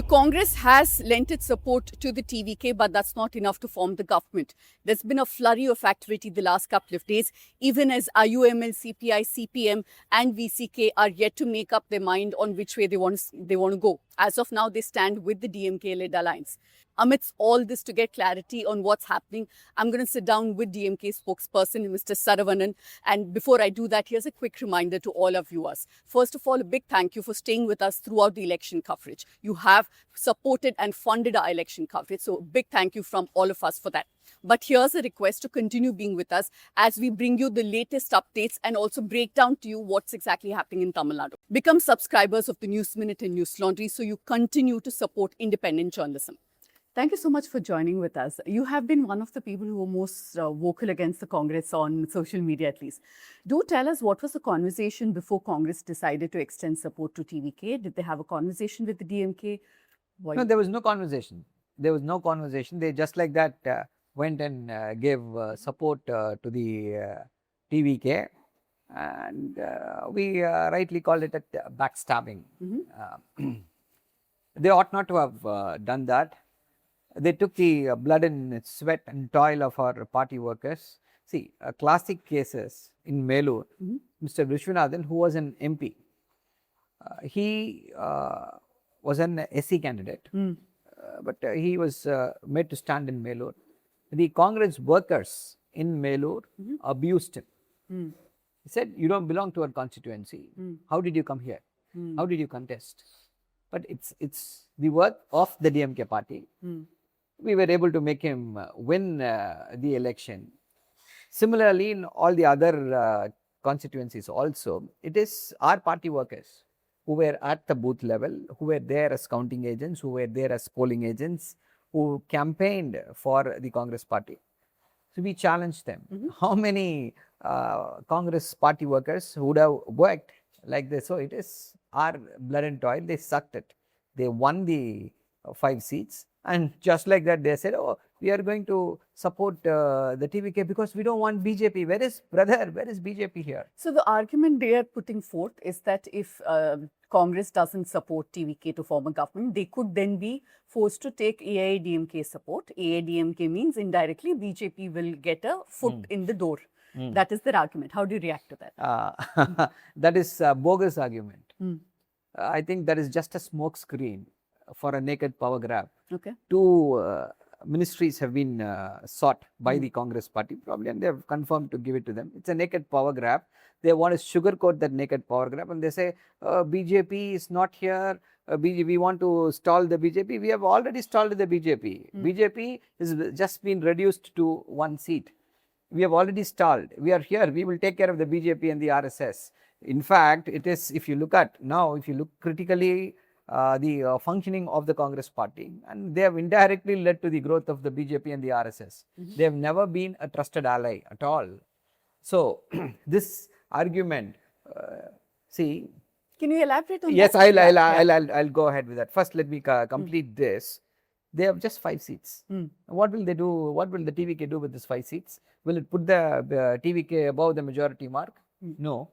Congress has lent its support to the TVK, but that's not enough to form the government. There's been a flurry of activity the last couple of days, even as IUML, CPI, CPM and VCK are yet to make up their mind on which way they want to go. As of now, they stand with the DMK-led alliance. Amidst all this, to get clarity on what's happening, I'm going to sit down with DMK spokesperson, Mr. Saravanan. And before I do that, here's a quick reminder to all our viewers. First of all, a big thank you for staying with us throughout the election coverage. You have supported and funded our election coverage. So big thank you from all of us for that. But here's a request to continue being with us as we bring you the latest updates and also break down to you what's exactly happening in Tamil Nadu. Become subscribers of the News Minute and News Laundry so you continue to support independent journalism. Thank you so much for joining with us. You have been one of the people who were most vocal against the Congress on social media at least. Do tell us, what was the conversation before Congress decided to extend support to TVK? Did they have a conversation with the DMK? No, there was no conversation. There was no conversation. They just like that went and gave support to the TVK, and we rightly called it a backstabbing. They ought not to have done that. They took the blood and sweat and toil of our party workers. See, classic cases in Melur, Mr. Vishwanathan, who was an MP, he was an SC candidate, but he was made to stand in Melur. The Congress workers in Melur abused him. He said, "You don't belong to our constituency. How did you come here? How did you contest?" But it's the work of the DMK party. We were able to make him win the election. Similarly, in all the other constituencies also, it is our party workers who were at the booth level, who were there as counting agents, who were there as polling agents, who campaigned for the Congress party. So we challenged them. How many Congress party workers would have worked like this? So it is our blood and toil. They sucked it. They won the 5 seats. And just like that, they said, "Oh, we are going to support the TVK because we don't want BJP. Where is BJP here?" So the argument they are putting forth is that if Congress doesn't support TVK to form a government, they could then be forced to take AIADMK support. AIADMK means indirectly BJP will get a foot in the door. That is their argument. How do you react to that? That is a bogus argument. I think that is just a smoke screen for a naked power grab. Okay. 2 ministries have been sought by the Congress party probably, and they have confirmed to give it to them. It's a naked power grab. They want to sugarcoat that naked power grab, and they say BJP is not here. We want to stall the BJP. We have already stalled the BJP. BJP has just been reduced to 1 seat. We have already stalled. We are here. We will take care of the BJP and the RSS. In fact, it is, if you look at now, if you look critically, the functioning of the Congress party, and they have indirectly led to the growth of the BJP and the RSS. They have never been a trusted ally at all. So, this argument, see. Can you elaborate on yes, that? Yes, I'll go ahead with that. First, let me complete this. They have just 5 seats. What will they do? What will the TVK do with these 5 seats? Will it put the TVK above the majority mark? No.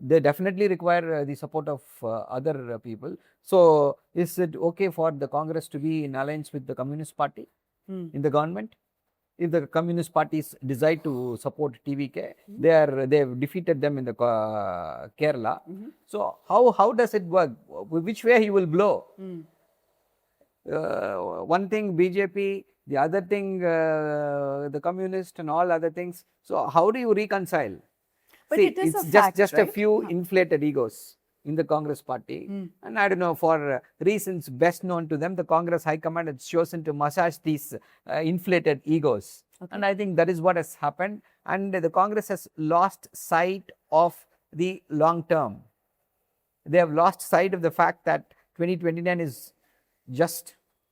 They definitely require the support of other people. So, is it okay for the Congress to be in alliance with the Communist Party in the government? If the Communist parties decide to support TVK, they have defeated them in the Kerala. So, how does it work? Which way he will blow? One thing BJP, the other thing the Communist and all other things. So, how do you reconcile? But See, it is it's a fact, just right? a few inflated egos in the Congress party. And I don't know, for reasons best known to them, the Congress High Command has chosen to massage these inflated egos. Okay. And I think that is what has happened. And the Congress has lost sight of the long term. They have lost sight of the fact that 2029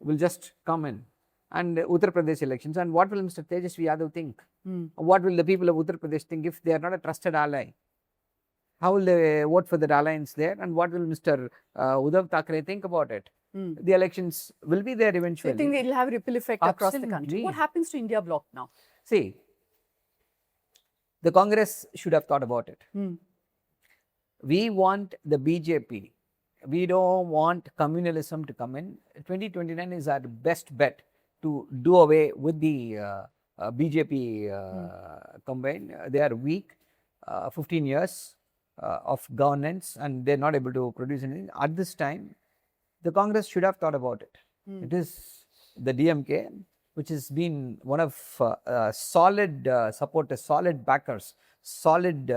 will just come in. And Uttar Pradesh elections. And what will Mr. Tejasvi Yadav think? What will the people of Uttar Pradesh think if they are not a trusted ally? How will they vote for the alliance there? And what will Mr. Uddhav Thackeray think about it? The elections will be there eventually. So you think it will have ripple effect across the country? What happens to India bloc now? See, the Congress should have thought about it. We want the BJP we don't want communalism to come in. 2029 is our best bet to do away with the BJP combine. They are weak, 15 years of governance, and they're not able to produce anything. At this time, the Congress should have thought about it. It is the DMK, which has been one of solid supporters, solid backers, solid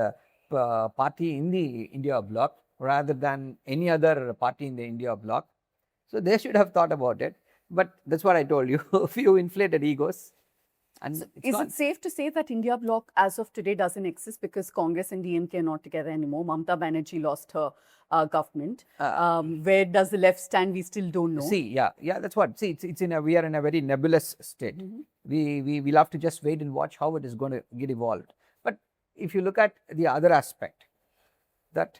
party in the India bloc rather than any other party in the India bloc. So they should have thought about it. But that's what I told you, a few inflated egos. And So it's is gone. it safe to say that India bloc as of today doesn't exist because Congress and DMK are not together anymore? Mamata Banerjee lost her government. Where does the left stand? We still don't know. See, yeah, that's what. See, it's in a, we are in a very nebulous state. We'll have to just wait and watch how it is going to get evolved. But if you look at the other aspect, that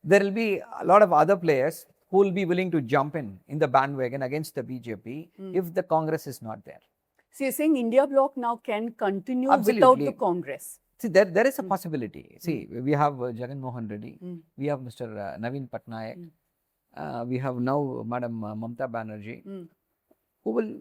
there will be a lot of other players who will be willing to jump in the bandwagon against the BJP if the Congress is not there. So you're saying India bloc now can continue without Absolutely. the Congress? See, there is a possibility. See, we have Jagan Mohan Reddy, we have Mr. Naveen Patnaik, we have now Madam Mamata Banerjee, who will,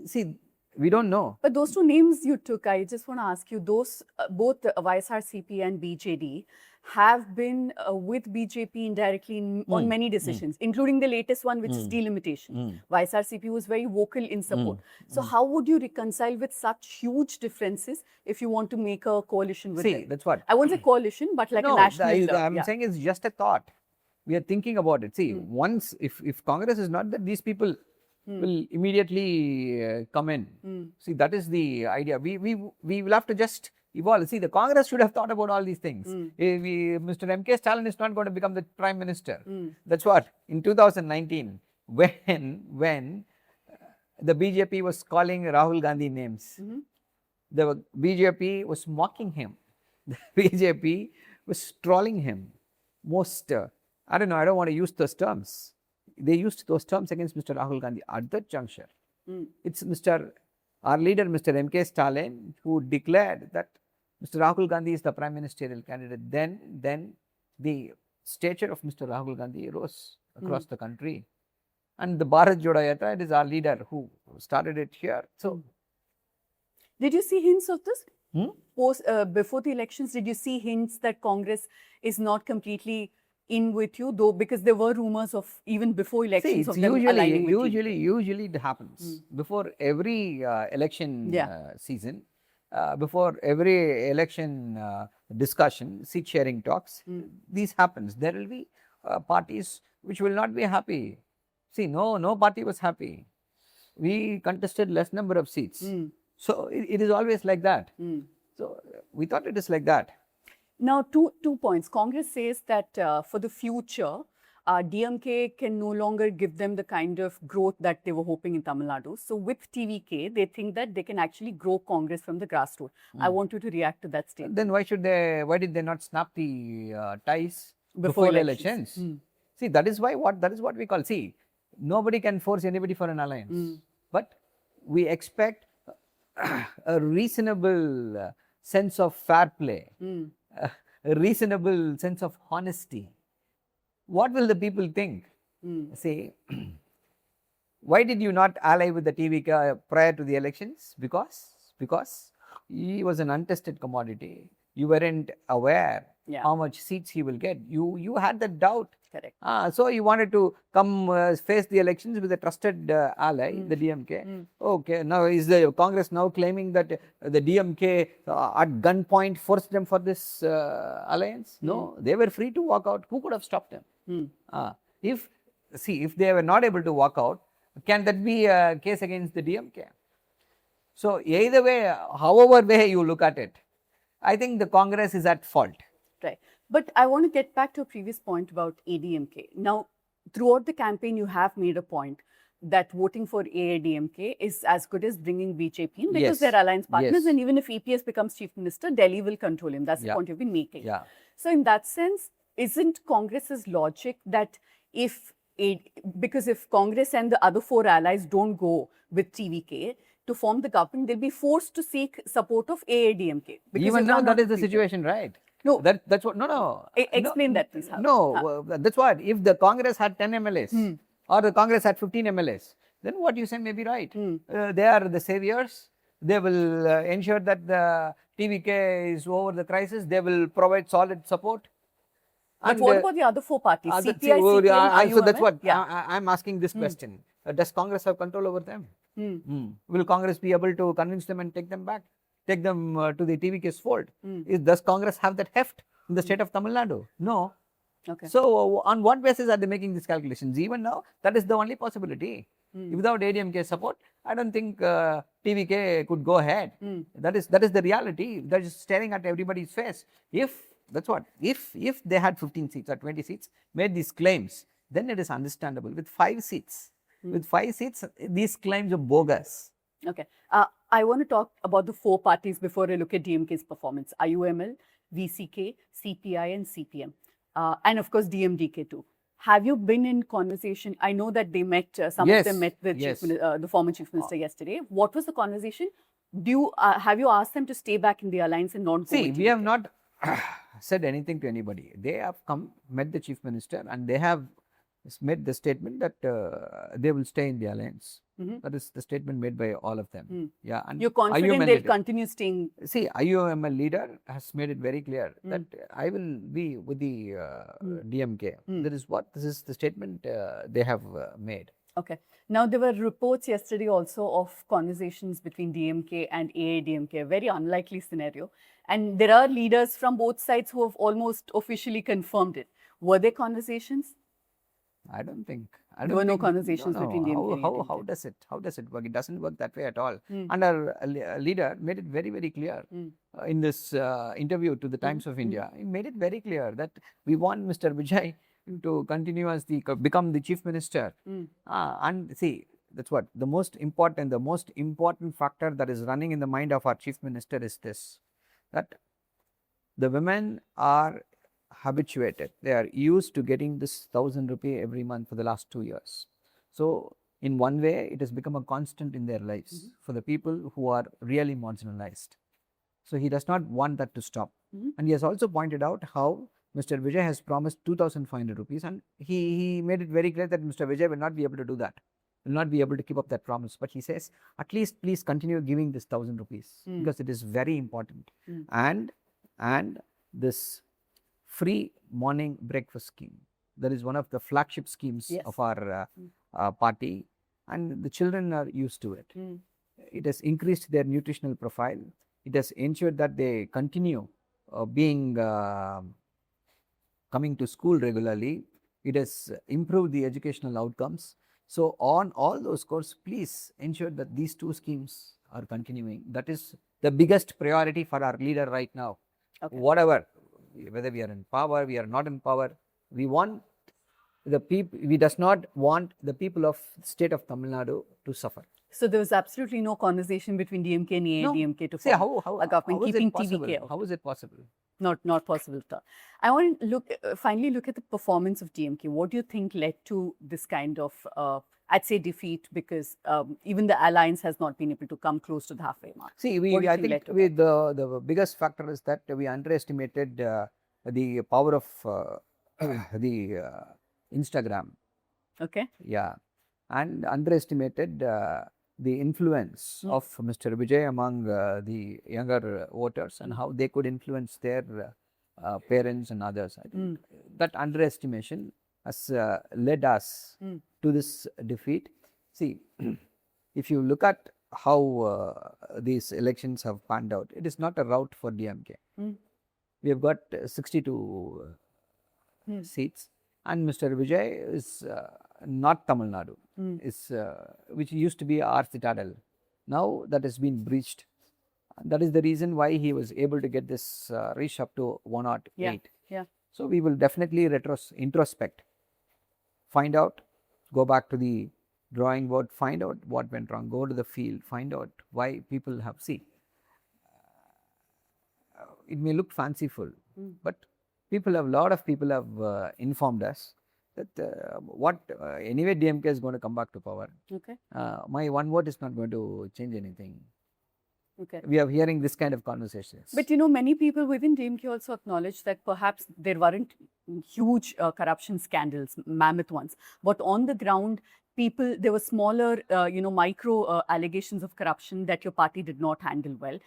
see, we don't know. But those two names you took, I just want to ask you, those both YSRCP and BJD have been with BJP indirectly on many decisions, including the latest one, which is delimitation. YSRCP was very vocal in support. So how would you reconcile with such huge differences if you want to make a coalition with them? That's what. I won't say coalition, but like a national. I'm saying it's just a thought. We are thinking about it. See, once, if Congress is not there, these people will immediately come in. See, that is the idea. We will have to just evolve. See, the Congress should have thought about all these things. Mr. M.K. Stalin is not going to become the Prime Minister. That's what, in 2019, when the BJP was calling Rahul Gandhi names, the BJP was mocking him. The BJP was trolling him. Most, I don't know, I don't want to use those terms. They used those terms against Mr. Rahul Gandhi at that juncture. It's our leader, Mr. M.K. Stalin, who declared that Mr. Rahul Gandhi is the prime ministerial candidate. Then the stature of Mr. Rahul Gandhi rose across the country. And the Bharat Jodo Yatra, it is our leader who started it here. So, did you see hints of this? Before the elections, did you see hints that Congress is not completely in with you, though, because there were rumors of even before elections of them aligning with you? Usually it happens before every election season, before every election discussion, seat sharing talks. These happens. There will be parties which will not be happy. See, no party was happy. We contested less number of seats. So it is always like that. So we thought it is like that. Now, two points. Congress says that for the future, DMK can no longer give them the kind of growth that they were hoping in Tamil Nadu. So with TVK, they think that they can actually grow Congress from the grassroots. I want you to react to that statement. Then why did they not snap the ties before elections? See, that is what we call, see, nobody can force anybody for an alliance. But we expect a reasonable sense of fair play. A reasonable sense of honesty. What will the people think? Say, why did you not ally with the TVK prior to the elections? Because he was an untested commodity. You weren't aware how much seats he will get. You had that doubt. Correct. So you wanted to come face the elections with a trusted ally, the DMK. Okay, now is the Congress now claiming that the DMK at gunpoint forced them for this alliance? No, they were free to walk out. Who could have stopped them? If they were not able to walk out, can that be a case against the DMK? So either way, however way you look at it, I think the Congress is at fault. Right. But I want to get back to a previous point about ADMK. Now, throughout the campaign, you have made a point that voting for AIADMK is as good as bringing BJP in because they're alliance partners. And even if EPS becomes chief minister, Delhi will control him. That's the point you've been making. So in that sense, isn't Congress's logic that because if Congress and the other four allies don't go with TVK to form the government, they'll be forced to seek support of AIADMK. Even now, that is the situation, right? No. That's what. No. Explain that, please. How? No, that's what. If the Congress had 10 MLAs or the Congress had 15 MLAs, then what you say may be right. They are the saviors. They will ensure that the TVK is over the crisis. They will provide solid support. But what about the other four parties? CPI, CPM, so that's IUML? what I'm asking this question. Does Congress have control over them? Will Congress be able to convince them and take them back? Take them to the TVK's fold? Does Congress have that heft in the state of Tamil Nadu? No. Okay. So on what basis are they making these calculations? Even now, that is the only possibility. Without ADMK support, I don't think TVK could go ahead. That is the reality. That is staring at everybody's face. If they had 15 seats or 20 seats, made these claims, then it is understandable. With 5 seats, these claims are bogus. Okay. I want to talk about the 4 parties before I look at DMK's performance: IUML, VCK, CPI, and CPM, and of course DMDK too. Have you been in conversation? I know that they met. Some of them met the the former chief minister yesterday. What was the conversation? Have you asked them to stay back in the alliance and not go? See, we have not said anything to anybody. They have come, met the chief minister, and they have made the statement that they will stay in the alliance. That is the statement made by all of them. Yeah, and you're confident they'll continue staying? See, IUML leader has made it very clear that I will be with the DMK. This is the statement they have made. Okay. Now, there were reports yesterday also of conversations between DMK and AIADMK, a very unlikely scenario. And there are leaders from both sides who have almost officially confirmed it. Were there conversations? I don't think. There were no conversations between DMK and AIADMK. How does it work? It doesn't work that way at all. And our leader made it very, very clear in this interview to the Times of India. He made it very clear that we want Mr. Vijay to continue as become the chief minister. And see, that's what the most important factor that is running in the mind of our chief minister is this: that the women are habituated. They are used to getting this 1,000 rupee every month for the last 2 years. So in one way, it has become a constant in their lives for the people who are really marginalized. So he does not want that to stop. And he has also pointed out how Mr. Vijay has promised 2,500 rupees, and he made it very clear that Mr. Vijay will not be able to do that, will not be able to keep up that promise. But he says, at least please continue giving this 1,000 rupees because it is very important. And this free morning breakfast scheme, that is one of the flagship schemes of our party, and the children are used to it. It has increased their nutritional profile. It has ensured that they continue coming to school regularly. It has improved the educational outcomes. So on all those scores, please ensure that these 2 schemes are continuing. That is the biggest priority for our leader right now. Okay. Whatever, whether we are in power, we are not in power, we want the people, we does not want the people of the state of Tamil Nadu to suffer. So there was absolutely no conversation between DMK and AIADMK to form a government keeping TVK out. How is it possible? Not possible at all. I want to finally look at the performance of DMK. What do you think led to this kind of, I'd say, defeat? Because even the alliance has not been able to come close to the halfway mark. See, I think the biggest factor is that we underestimated the power of the Instagram. Okay. Yeah, and underestimated the influence of Mr. Vijay among the younger voters and how they could influence their parents and others. I think that underestimation has led us to this defeat. See, if you look at how these elections have panned out, it is not a rout for DMK. We have got 62 seats, and Mr. Vijay is not Tamil Nadu, which used to be our citadel. Now that has been breached. That is the reason why he was able to get this reach up to 108. Yeah. So we will definitely introspect, find out, go back to the drawing board, find out what went wrong, go to the field, find out why people have, it may look fanciful, but a lot of people have informed us that anyway DMK is going to come back to power. Okay. My one vote is not going to change anything. Okay. we are hearing this kind of conversations. But many people within DMK also acknowledge that perhaps there weren't huge corruption scandals, mammoth ones, but on the ground, there were smaller, micro allegations of corruption that your party did not handle well.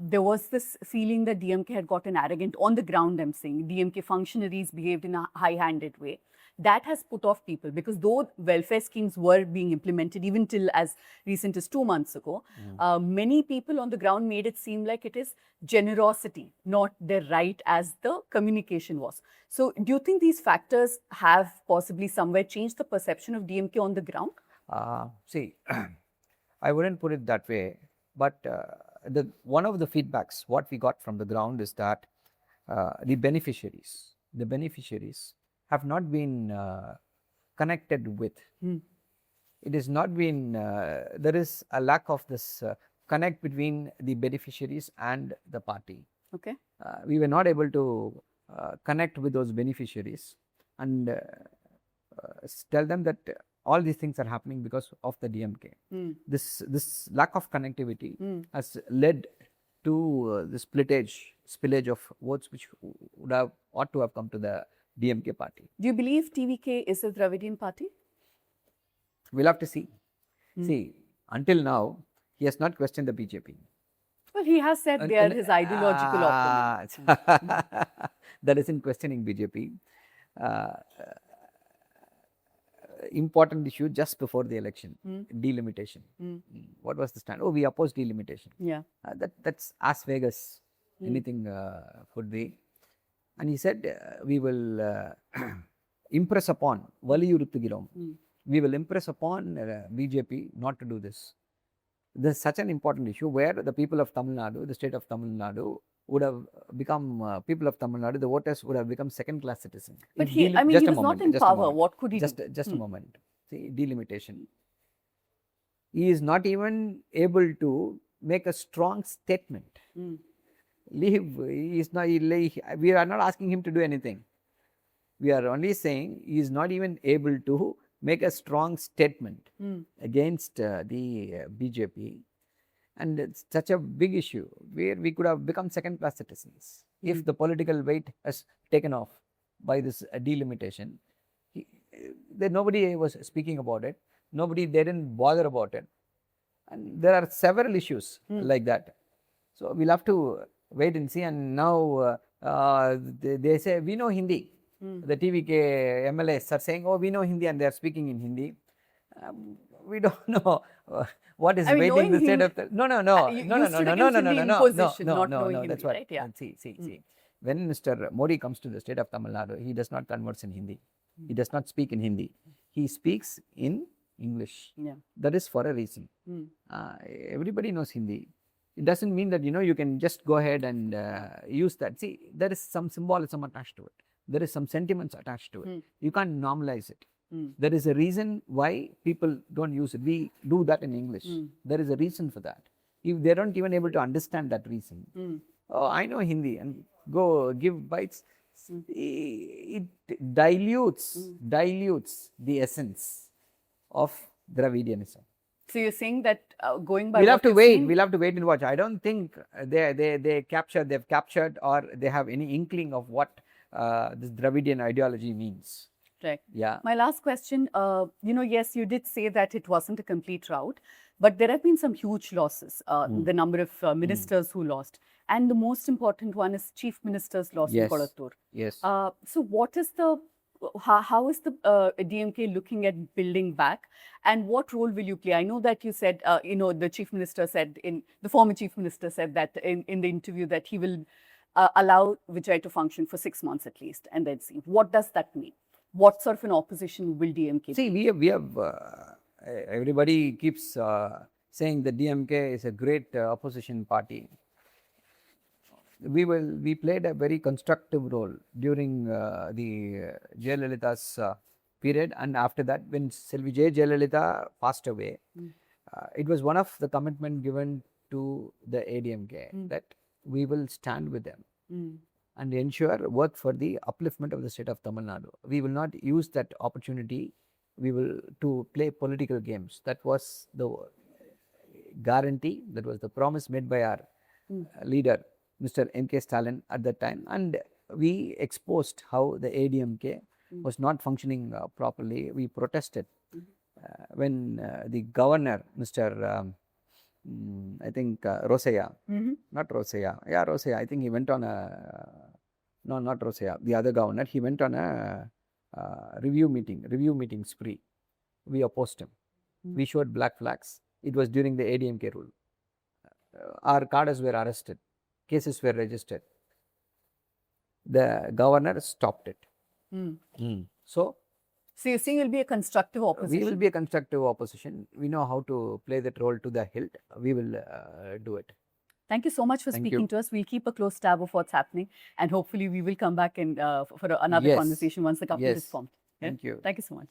There was this feeling that DMK had gotten arrogant on the ground. I'm saying DMK functionaries behaved in a high-handed way. That has put off people because though welfare schemes were being implemented even till as recent as 2 months ago, many people on the ground made it seem like it is generosity, not their right as the communication was. So do you think these factors have possibly somewhere changed the perception of DMK on the ground? See, I wouldn't put it that way, but one of the feedbacks what we got from the ground is that the beneficiaries have not been connected with. It has not been, there is a lack of this connect between the beneficiaries and the party. Okay. We were not able to connect with those beneficiaries and tell them that all these things are happening because of the DMK. This lack of connectivity has led to the spillage of votes which ought to have come to the DMK party. Do you believe TVK is a Dravidian party? We'll have to see. See, until now, he has not questioned the BJP. Well, he has said they are his ideological opponents. That isn't questioning BJP. Important issue just before the election, delimitation. What was the stand? Oh, we oppose delimitation. Yeah. That's as vague as anything could be. And he said, we will impress upon, we will impress upon BJP not to do this. This is such an important issue where the people of Tamil Nadu, the state of Tamil Nadu, would have become, people of Tamil Nadu, the voters would have become second-class citizens. But he was not in power. What could he do? Just a moment. See, delimitation. He is not even able to make a strong statement. We are not asking him to do anything. We are only saying he is not even able to make a strong statement against the BJP. And it's such a big issue where we could have become second-class citizens if the political weight has taken off by this delimitation. Nobody was speaking about it. They didn't bother about it. And there are several issues like that. So we'll have to wait and see. And now they say, we know Hindi. The TVK MLAs are saying, oh, we know Hindi, and they are speaking in Hindi. We don't know what is waiting the state of the... No. That's what. Right? Yeah. See. When Mr. Modi comes to the state of Tamil Nadu, he does not converse in Hindi. He does not speak in Hindi. He speaks in English. Yeah. That is for a reason. Everybody knows Hindi. It doesn't mean that, you can just go ahead and use that. See, there is some symbolism attached to it. There is some sentiments attached to it. You can't normalize it. There is a reason why people don't use it. We do that in English. There is a reason for that. If they don't even able to understand that reason, oh, I know Hindi, and go give bites. It dilutes the essence of Dravidianism. So you're saying that going by we'll have to wait and watch. I don't think they've captured or they have any inkling of what this Dravidian ideology means. Right. Yeah. My last question, yes, you did say that it wasn't a complete rout, but there have been some huge losses, the number of ministers who lost. And the most important one is chief ministers lost in Kolattur. Yes. So what is how is the DMK looking at building back, and what role will you play? I know that you said, the chief minister said, the former chief minister said that in the interview that he will allow Vijay to function for 6 months at least, and then see. What does that mean? What sort of an opposition will DMK see? We have everybody keeps saying that DMK is a great opposition party. We played a very constructive role during the Jayalalitha's period, and after that, when Selvi Jayalalitha passed away, it was one of the commitment given to the ADMK that we will stand with them and ensure work for the upliftment of the state of Tamil Nadu. We will not use that opportunity to play political games. That was the guarantee, that was the promise made by our leader, Mr. M.K. Stalin at that time, and we exposed how the ADMK was not functioning properly. We protested when the governor, Mr. I think Rosaya, not Rosaya, yeah, Rosaya, I think he went on a, no, not Rosaya, the other governor, he went on a review meeting spree. We opposed him. We showed black flags. It was during the ADMK rule. Our cadres were arrested. Cases were registered. The governor stopped it. So you're saying you'll be a constructive opposition? we will be a constructive opposition. We know how to play that role to the hilt. We will do it. Thank you so much for speaking to us. We'll keep a close tab of what's happening, and hopefully we will come back and for another conversation once the government is formed. Thank you. Thank you so much.